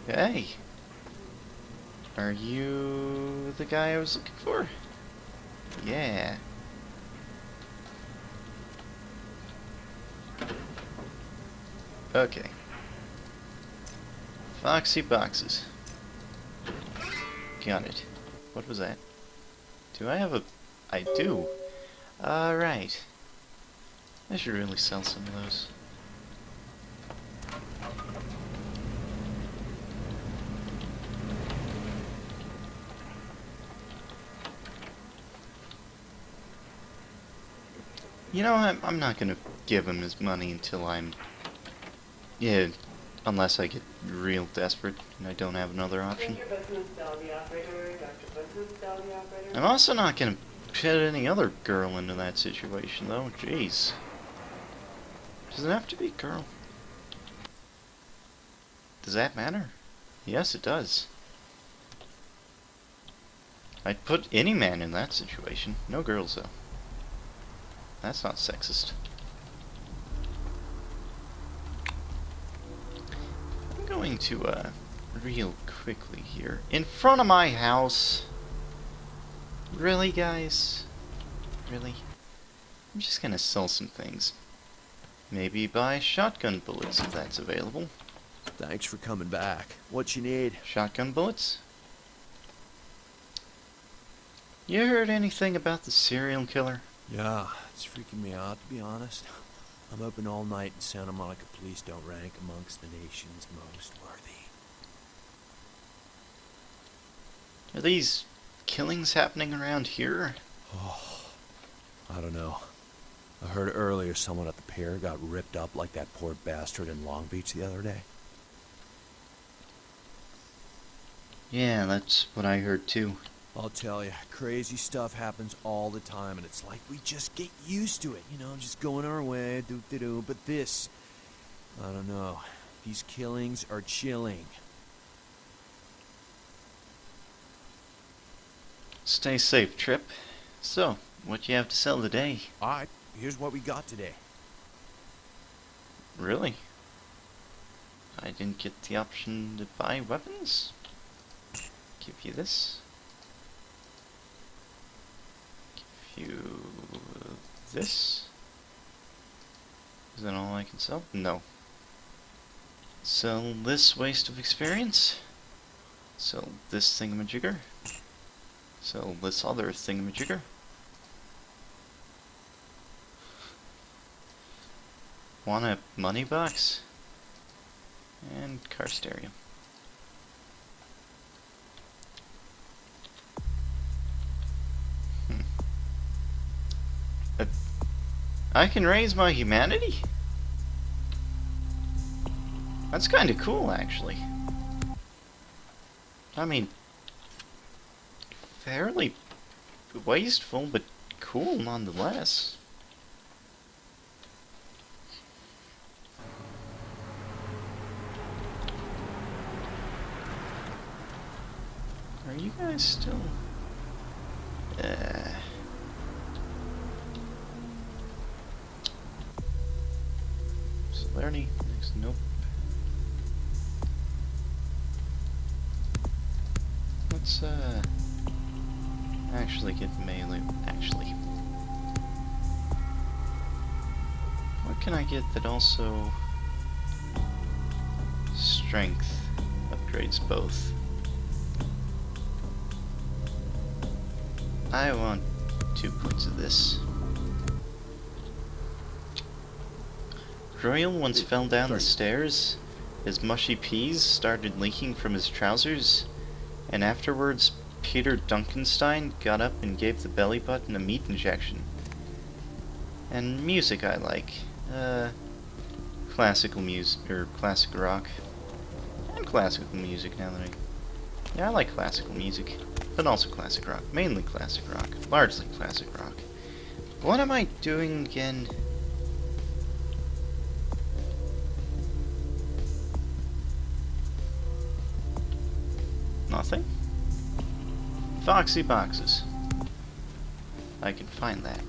Hey, are you the guy I was looking for? Yeah. Okay. Foxy boxes. Got it. What was that? Do I have a... I do. Alright. I should really sell some of those. You know, I'm not gonna give him his money until I'm... Yeah, unless I get real desperate and I don't have another option. I'm also not gonna put any other girl into that situation, though. Jeez. Does it have to be a girl? Does that matter? Yes, it does. I'd put any man in that situation. No girls, though. That's not sexist. I'm going to, real quickly here. In front of my house. Really, guys? Really? I'm just gonna sell some things. Maybe buy shotgun bullets if that's available. Thanks for coming back. What you need? Shotgun bullets? You heard anything about the serial killer? Yeah, it's freaking me out, to be honest. I'm open all night in Santa Monica police don't rank amongst the nation's most worthy. Are these killings happening around here? Oh, I don't know. I heard earlier someone at the pier got ripped up like that poor bastard in Long Beach the other day. Yeah, that's what I heard too. I'll tell you, crazy stuff happens all the time, and it's like we just get used to it, you know, just going our way, do-do-do. But this, I don't know. These killings are chilling. Stay safe, Trip. So, what you have to sell today? Alright, here's what we got today. Really? I didn't get the option to buy weapons? Give you this. Give you this. Is that all I can sell? No. Sell this waste of experience. Sell this thingamajigger. Sell this other thingamajigger. Want a money box? And car stereo. I can raise my humanity? That's kinda cool, actually. I mean, fairly wasteful, but cool nonetheless. Are you guys still... Celerity, next, nope. Let's, actually get melee, actually. What can I get that also... strength upgrades both? I want 2 points of this. Royal once fell down the stairs. His mushy peas started leaking from his trousers, and afterwards Peter Duncanstein got up and gave the belly button a meat injection. And music I like. Classical music, or classic rock. And classical music now that I... Yeah, I like classical music. But also classic rock. Mainly classic rock. Largely classic rock. What am I doing again? Nothing? Foxy boxes. I can find that.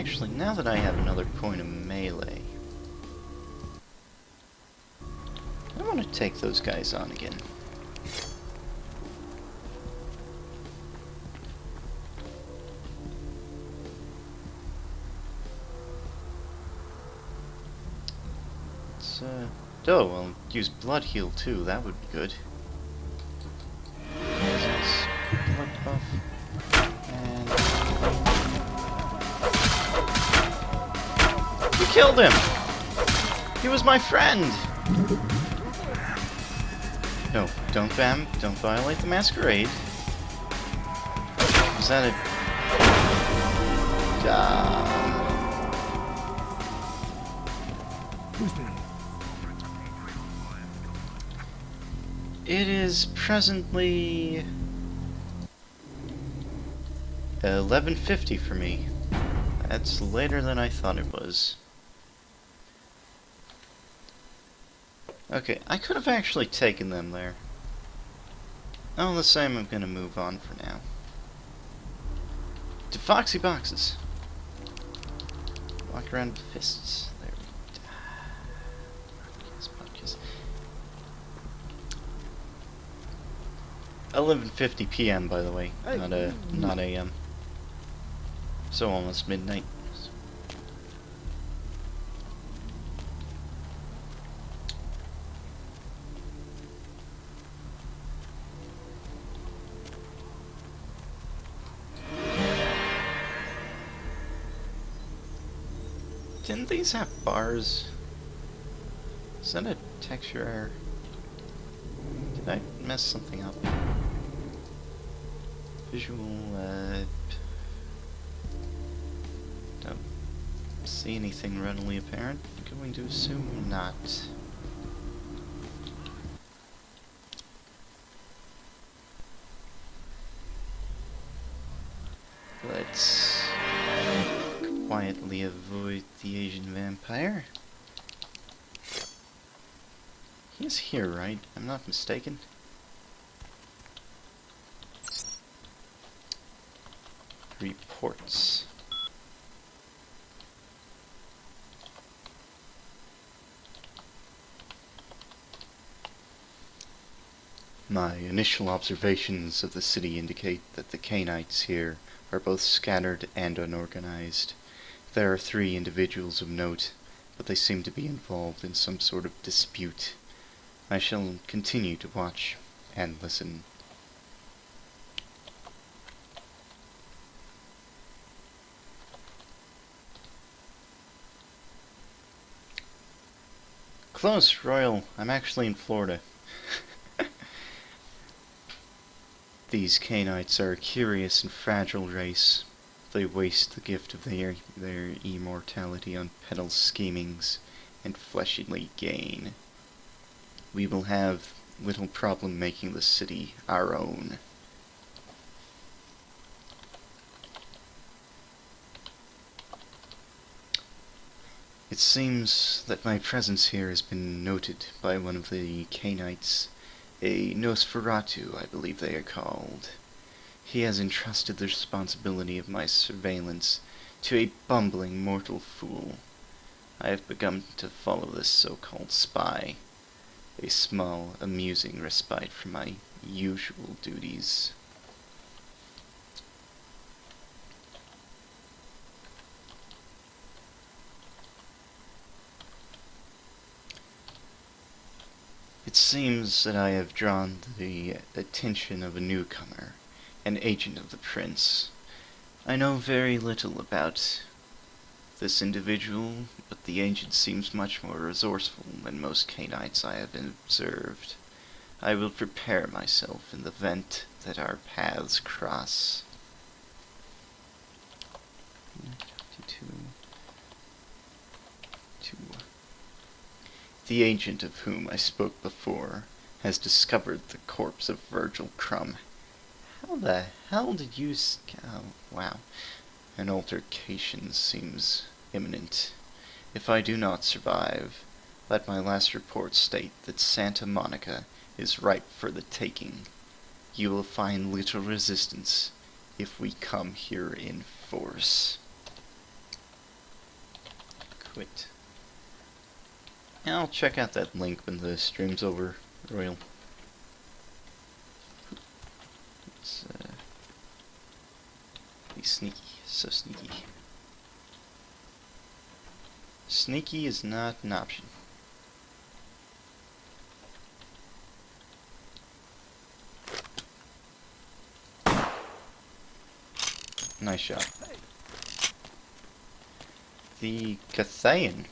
Actually, now that I have another point of melee, I want to take those guys on again. Let's, oh, I'll use Blood Heal too, that would be good. Blood buff. And... You killed him! He was my friend! No, don't violate the Masquerade. Was that a... Who's there? It is presently... 11:50 for me. That's later than I thought it was. Okay, I could have actually taken them there. All the same, I'm gonna move on for now. To Foxy Boxes. Walk around with fists. There we go. Yes, Buttkiss. 11:50 p.m. by the way, not a.m. So almost midnight. Didn't these have bars? Is that a texture error? Did I mess something up? Visual, don't see anything readily apparent. I'm going to assume not. Let's quietly avoid the Asian vampire. He's here, right? I'm not mistaken. Reports. My initial observations of the city indicate that the Cainites here are both scattered and unorganized. There are 3 individuals of note, but they seem to be involved in some sort of dispute. I shall continue to watch and listen. Close, Royal. I'm actually in Florida. These Cainites are a curious and fragile race. They waste the gift of their immortality on pedal schemings and fleshly gain. We will have little problem making the city our own. It seems that my presence here has been noted by one of the Cainites, a Nosferatu, I believe they are called. He has entrusted the responsibility of my surveillance to a bumbling mortal fool. I have begun to follow this so-called spy, a small, amusing respite from my usual duties. It seems that I have drawn the attention of a newcomer, an agent of the prince. I know very little about this individual, but the agent seems much more resourceful than most Cainites I have observed. I will prepare myself in the event that our paths cross. 52. The agent of whom I spoke before has discovered the corpse of Virgil Crumb. How the hell did you oh, wow. An altercation seems imminent. If I do not survive, let my last report state that Santa Monica is ripe for the taking. You will find little resistance if we come here in force. Quit. I'll check out that link when the stream's over, Royal. Let's be sneaky, so sneaky. Sneaky is not an option. Nice shot. The Cathayan.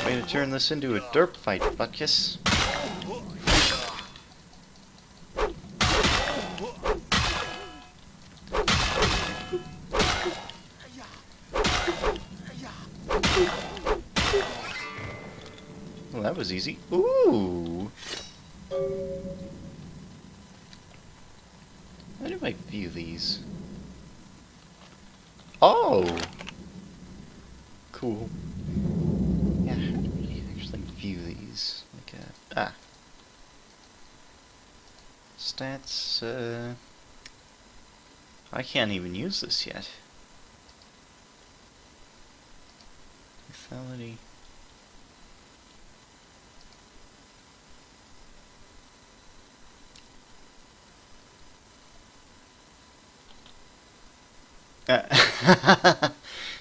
Way to turn this into a derp fight, Buttkiss. Well, that was easy. Ooh! How do I view these? Oh! cool. Yeah, how do we actually view these? Like, stats, I can't even use this yet. Lethality.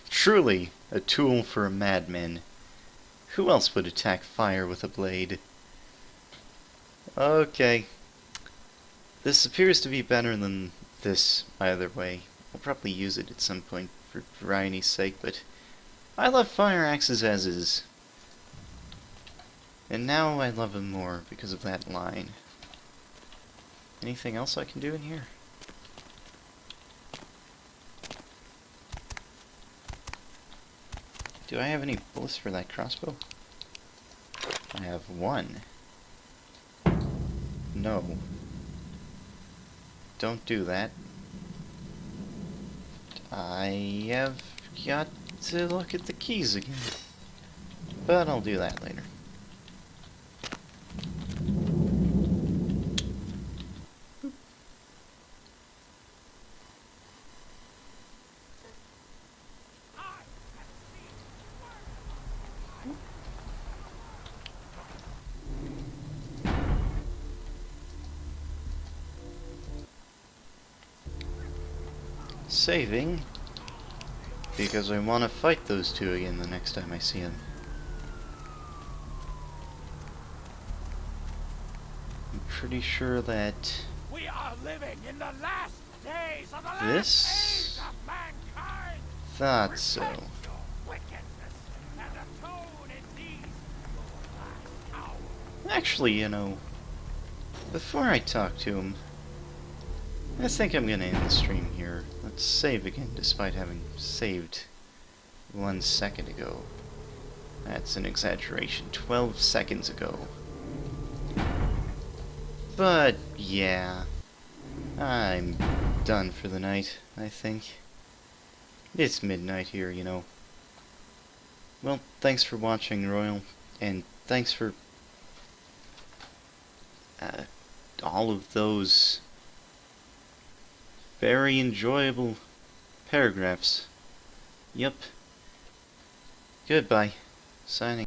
Truly, a tool for a madman. Who else would attack fire with a blade? Okay. This appears to be better than this, either way. I'll probably use it at some point for variety's sake, but I love fire axes as is. And now I love them more because of that line. Anything else I can do in here? Do I have any bullets for that crossbow? I have one. No. Don't do that. I have got to look at the keys again. But I'll do that later. Saving, because I want to fight those two again the next time I see them. I'm pretty sure that We are living in the last days of the this... age of mankind. Thought so. Repent your wickedness and atone in these your last hours. Actually, you know, before I talk to him, I think I'm gonna end the stream here. Let's save again, despite having saved 1 second ago. That's an exaggeration. 12 seconds ago. But, yeah. I'm done for the night, I think. It's midnight here, you know. Well, thanks for watching, Royal, and thanks for all of those very enjoyable paragraphs. Yep. Goodbye. Signing.